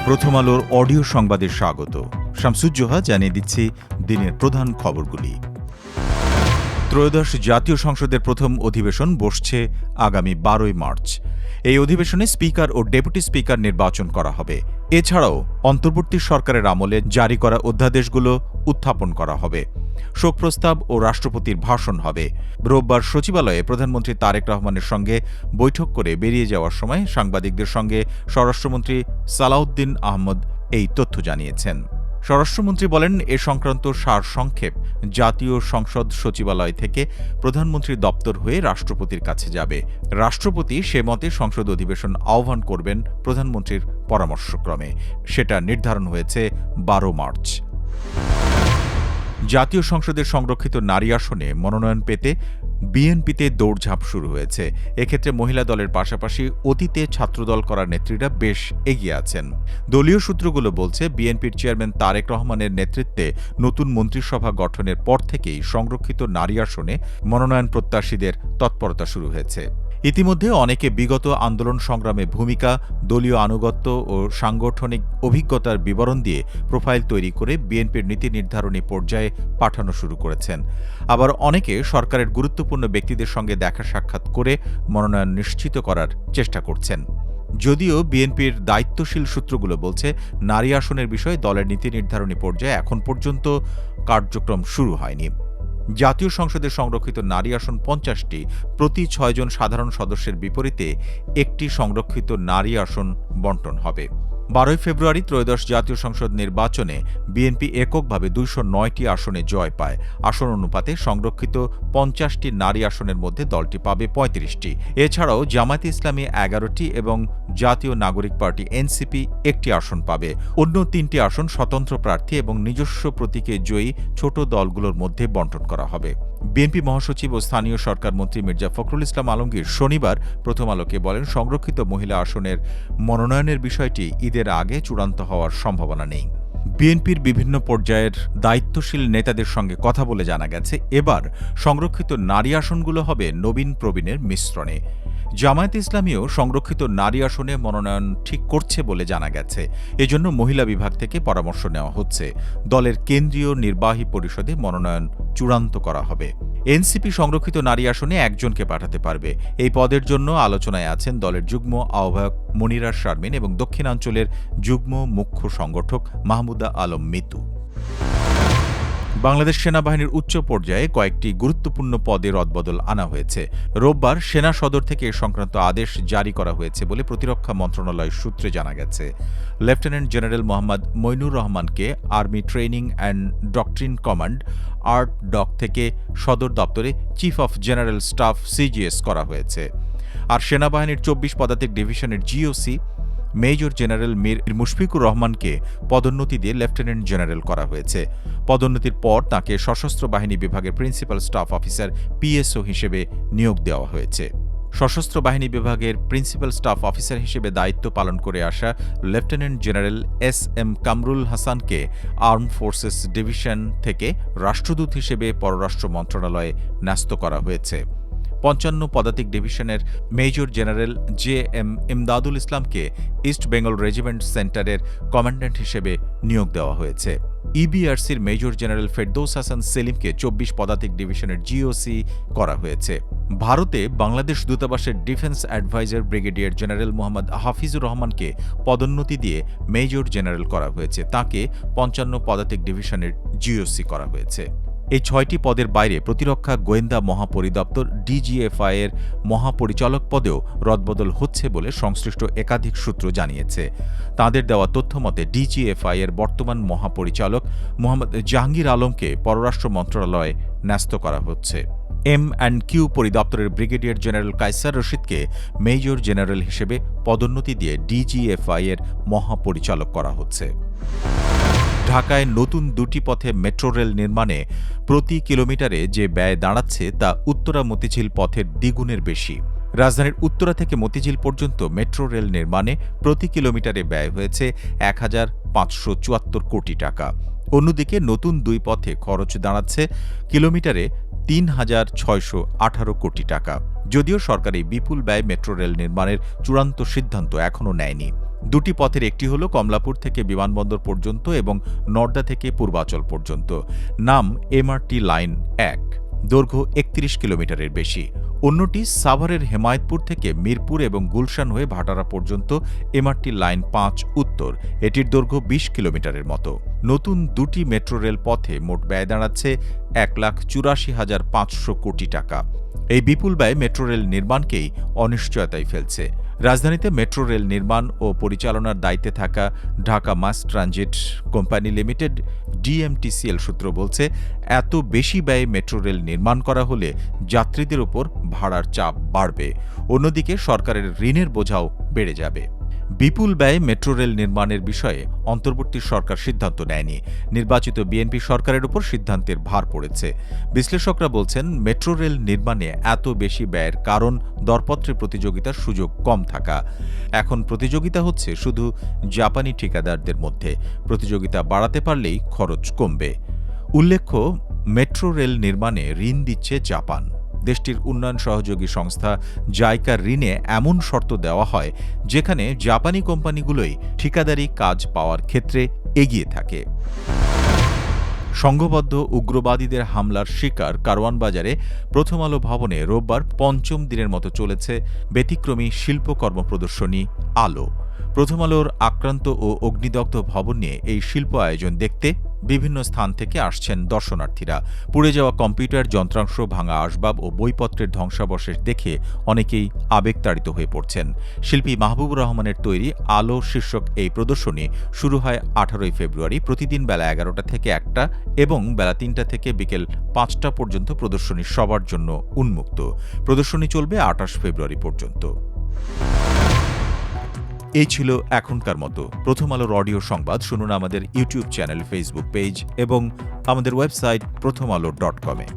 প্রথম আলোর অডিও সংবাদে স্বাগত। শামসুজ্জোহা জানিয়ে দিচ্ছি দিনের প্রধান খবরগুলি। ত্রয়োদশ জাতীয় সংসদের প্রথম অধিবেশন বসছে আগামী 12 মার্চ। এই অধিবেশনে স্পিকার ও ডেপুটি স্পিকার নির্বাচন করা হবে। এছাড়াও অন্তর্বর্তী সরকারের আমলে জারি করা অধ্যাদেশগুলো উত্থাপন করা হবে। শোক প্রস্তাব ও রাষ্ট্রপতির ভাষণ হবে। রোববার সচিবালয়ে প্রধানমন্ত্রী তারেক রহমানের সঙ্গে বৈঠক করে বেরিয়ে যাওয়ার সময় সাংবাদিকদের সঙ্গে স্বরাষ্ট্রমন্ত্রী সালাউদ্দিন আহমদ এই তথ্য জানিয়েছেন। স্বরাষ্ট্রমন্ত্রী বলেন, এ সংক্রান্ত সারসংক্ষেপ জাতীয় সংসদ সচিবালয় থেকে প্রধানমন্ত্রীর দপ্তর হয়ে রাষ্ট্রপতির কাছে যাবে। রাষ্ট্রপতি সে মতে সংসদ অধিবেশন আহ্বান করবেন প্রধানমন্ত্রীর পরামর্শক্রমে। সেটা নির্ধারণ হয়েছে 12 মার্চ। জাতীয় সংসদের সংরক্ষিত নারী আসনে মনোনয়ন পেতে বিএনপিতে দৌড়ঝাঁপ শুরু হয়েছে। এক্ষেত্রে মহিলা দলের পাশাপাশি অতীতে ছাত্রদল করার নেত্রীরা বেশ এগিয়ে আছেন। দলীয় সূত্রগুলো বলছে, বিএনপির চেয়ারম্যান তারেক রহমানের নেতৃত্বে নতুন মন্ত্রিসভা গঠনের পর থেকেই সংরক্ষিত নারী আসনে মনোনয়ন প্রত্যাশীদের তৎপরতা শুরু হয়েছে। ইতিমধ্যে অনেকে বিগত আন্দোলন সংগ্রামে ভূমিকা, দলীয় আনুগত্য ও সাংগঠনিক অভিজ্ঞতার বিবরণ দিয়ে প্রোফাইল তৈরি করে বিএনপির নীতি নির্ধারণী পর্যায়ে পাঠানো শুরু করেছেন। আবার অনেকে সরকারের গুরুত্বপূর্ণ ব্যক্তিদের সঙ্গে দেখা সাক্ষাৎ করে মনোনয়ন নিশ্চিত করার চেষ্টা করছেন। যদিও বিএনপির দায়িত্বশীল সূত্রগুলো বলছে, নারী আসনের বিষয়ে দলের নীতি নির্ধারণী পর্যায়ে এখন পর্যন্ত কার্যক্রম শুরু হয়নি। জাতীয় সংসদে সংরক্ষিত নারী আসন 50টি, প্রতি 6 জন সাধারণ সদস্যের বিপরীতে একটি সংরক্ষিত নারী আসন বণ্টন হবে। 12 ফেব্রুয়ারি ত্রয়োদশ জাতীয় সংসদ নির্বাচনে বিএনপি এককভাবে 209টি আসনে জয় পায়। আসন অনুপাতে সংরক্ষিত 50টি নারী আসনের মধ্যে দলটি পাবে 35টি। এছাড়াও জামায়াতে ইসলামী 11টি এবং জাতীয় নাগরিক পার্টি এনসিপি একটি আসন পাবে। অন্য 3টি আসন স্বতন্ত্র প্রার্থী এবং নিজস্ব প্রতীকে জয়ী ছোট দলগুলোর মধ্যে বণ্টন করা হবে। বিএনপি মহাসচিব ও স্থানীয় সরকার মন্ত্রী মির্জা ফখরুল ইসলাম আলমগীর শনিবার প্রথম আলোকে বলেন, সংরক্ষিত মহিলা আসনের মনোনয়নের বিষয়টি ঈদের আগে চূড়ান্ত হওয়ার সম্ভাবনা নেই। বিএনপির বিভিন্ন পর্যায়ের দায়িত্বশীল নেতাদের সঙ্গে কথা বলে জানা গেছে, এবার সংরক্ষিত নারী আসনগুলো হবে নবীন প্রবীণের মিশ্রণে। জামায়াতে ইসলামীও সংরক্ষিত নারী আসনে মনোনয়ন ঠিক করছে বলে জানা গেছে। এজন্য মহিলা বিভাগ থেকে পরামর্শ নেওয়া হচ্ছে। দলের কেন্দ্রীয় নির্বাহী পরিষদে মনোনয়ন চূড়ান্ত করা হবে। এনসিপি সংরক্ষিত নারী আসনে একজনকে পাঠাতে পারবে। এই পদের জন্য আলোচনায় আছেন দলের যুগ্ম আহ্বায়ক মনিরা শারমিন এবং দক্ষিণাঞ্চলের যুগ্ম মুখ্য সংগঠক মাহমুদা আলম মিতু। বাংলাদেশ সেনাবাহিনীর উচ্চ পর্যায়ে কয়েকটি গুরুত্বপূর্ণ পদে রদবদল আনা হয়েছে। রোববার সেনা সদর থেকে এ সংক্রান্ত আদেশ জারি করা হয়েছে বলে প্রতিরক্ষা মন্ত্রণালয় সূত্রে জানা গেছে। লেফটেন্যান্ট জেনারেল মোহাম্মদ মইনুর রহমানকে army training and doctrine command (ARTDOC) থেকে সদর দপ্তরে chief of general staff (CGS) করা হয়েছে। আর সেনাবাহিনীর 24 পদাতিক ডিভিশনের GOC major general Mir Mushfiqur রহমানকে পদোন্নতি দিয়ে লেফটেন্যান্ট জেনারেল করা হয়েছে। পদোন্নতির পর তাঁকে সশস্ত্র বাহিনী বিভাগের প্রিন্সিপাল স্টাফ অফিসার (PSO) হিসেবে নিয়োগ দেওয়া হয়েছে। সশস্ত্র বাহিনী বিভাগের প্রিন্সিপাল স্টাফ অফিসার হিসেবে দায়িত্ব পালন করে আসা লেফটেন্যান্ট জেনারেল SM কামরুল হাসানকে আর্ম ফোর্সেস ডিভিশন থেকে রাষ্ট্রদূত হিসেবে পররাষ্ট্র মন্ত্রণালয়ে ন্যস্ত করা হয়েছে। 55 পদাতিক ডিভিশনের মেজর জেনারেল JM ইমদাদুল ইসলামকে ইস্ট বেঙ্গল রেজিমেন্ট সেন্টারের কমান্ড্যান্ট হিসেবে নিয়োগ দেওয়া হয়েছে। EBRCর মেজর জেনারেল ফেরদৌস হাসান সেলিমকে 24 পদাতিক ডিভিশনের GOC করা হয়েছে। ভারতে বাংলাদেশ দূতাবাসের defence adviser brigadier general Mohammad Hafizur রহমানকে পদোন্নতি দিয়ে মেজর জেনারেল করা হয়েছে। তাঁকে 55 পদাতিক ডিভিশনের GOC করা হয়েছে। এই 6টি পদের বাইরে প্রতিরক্ষা গোয়েন্দা মহাপরিদপ্তর DGFI এর মহাপরিচালক পদেও রদবদল হচ্ছে বলে সংশ্লিষ্ট একাধিক সূত্র জানিয়েছে। তাঁদের দেওয়া তথ্যমতে DGFI এর বর্তমান মহাপরিচালক মোহাম্মদ জাহাঙ্গীর আলমকে পররাষ্ট্র মন্ত্রণালয়ে ন্যস্ত করা হচ্ছে। M&Q পরিদপ্তরের ব্রিগেডিয়ার জেনারেল কায়সার রশিদকে মেজর জেনারেল হিসেবে পদোন্নতি দিয়ে DGFI এর মহাপরিচালক করা হচ্ছে। ঢাকায় নতুন 2টি পথে মেট্রো রেল নির্মাণে প্রতি কিলোমিটারে যে ব্যয় দাঁড়াচ্ছে তা উত্তরা মতিঝিল পথের দ্বিগুণের বেশি। রাজধানীর উত্তরা থেকে মতিঝিল পর্যন্ত মেট্রো রেল নির্মাণে প্রতি কিলোমিটারে ব্যয় হয়েছে ১,৫৭৪ কোটি টাকা। অন্যদিকে নতুন 2 পথে খরচ দাঁড়াচ্ছে কিলোমিটারে 3,618 কোটি টাকা। যদিও সরকার এই বিপুল ব্যয় মেট্রো রেল নির্মাণের চূড়ান্ত সিদ্ধান্ত এখনও নেয়নি। দুটি পথের একটি হল কমলাপুর থেকে বিমানবন্দর পর্যন্ত এবং নর্দা থেকে পূর্বাচল পর্যন্ত। নাম এমআরটি লাইন 1, দৈর্ঘ্য 31 কিলোমিটারের বেশি। অন্যটি সাভারের হেমায়েতপুর থেকে মিরপুর এবং গুলশান হয়ে ভাটারা পর্যন্ত এমআরটি লাইন 5 উত্তর। এটির দৈর্ঘ্য 20 কিলোমিটারের মতো। নতুন দুটি মেট্রো রেল পথে মোট ব্যয় দাঁড়াচ্ছে 1,84,500 কোটি টাকা। এই বিপুল ব্যয় মেট্রো রেল নির্মাণকেই অনিশ্চয়তায় ফেলছে। রাজধানীতে মেট্রো রেল নির্মাণ ও পরিচালনার দায়িত্বে থাকা Dhaka mass transit company limited DMTCL সূত্র বলছে, এত বেশি ব্যয়ে মেট্রো রেল নির্মাণ করা হলে যাত্রীদের উপর ভাড়ার চাপ বাড়বে। অন্যদিকে সরকারের ঋণের বোঝাও বেড়ে যাবে। বিপুল ব্যয়ে মেট্রো রেল নির্মাণের বিষয়ে অন্তর্বর্তী সরকার সিদ্ধান্ত নেয়নি। নির্বাচিত বিএনপি সরকারের উপর সিদ্ধান্তের ভার পড়েছে। বিশ্লেষকরা বলছেন, মেট্রো রেল নির্মাণে এত বেশি ব্যয়ের কারণ দরপত্রে প্রতিযোগিতার সুযোগ কম থাকা। এখন প্রতিযোগিতা হচ্ছে শুধু জাপানি ঠিকাদারদের মধ্যে। প্রতিযোগিতা বাড়াতে পারলেই খরচ কমবে। উল্লেখ্য, মেট্রো রেল নির্মাণে ঋণ দিচ্ছে জাপান। দেশটির উন্নয়ন সহযোগী সংস্থা জাইকার ঋণে এমন শর্ত দেওয়া হয় যেখানে জাপানি কোম্পানিগুলোই ঠিকাদারি কাজ পাওয়ার ক্ষেত্রে এগিয়ে থাকে। সংঘবদ্ধ উগ্রবাদীদের হামলার শিকার কারওয়ান বাজারে প্রথম আলো ভবনে রোববার পঞ্চম দিনের মতো চলেছে ব্যতিক্রমী শিল্পকর্ম প্রদর্শনী আলো। প্রথম আলোর আক্রান্ত ও অগ্নিদগ্ধ ভবন নিয়ে এই শিল্প আয়োজন দেখতে বিভিন্ন স্থান থেকে আসছেন দর্শনার্থীরা। পুড়ে যাওয়া কম্পিউটার যন্ত্রাংশ, ভাঙা আসবাব ও বইপত্রের ধ্বংসাবশেষ দেখে অনেকেই আবেগতাড়িত হয়ে পড়ছেন। শিল্পী মাহবুবুর রহমানের তৈরি আলো শীর্ষক এই প্রদর্শনী শুরু হয় 18 ফেব্রুয়ারি। প্রতিদিন বেলা 11টা থেকে 1টা এবং বেলা 3টা থেকে বিকেল 5টা পর্যন্ত প্রদর্শনী সবার জন্য উন্মুক্ত। প্রদর্শনী চলবে 28 ফেব্রুয়ারি পর্যন্ত। এই ছিল এখনকার মতো প্রথম আলোর অডিও সংবাদ। শুনুন আমাদের ইউটিউব চ্যানেল, ফেসবুক পেজ এবং আমাদের ওয়েবসাইট prothomalo.com-এ।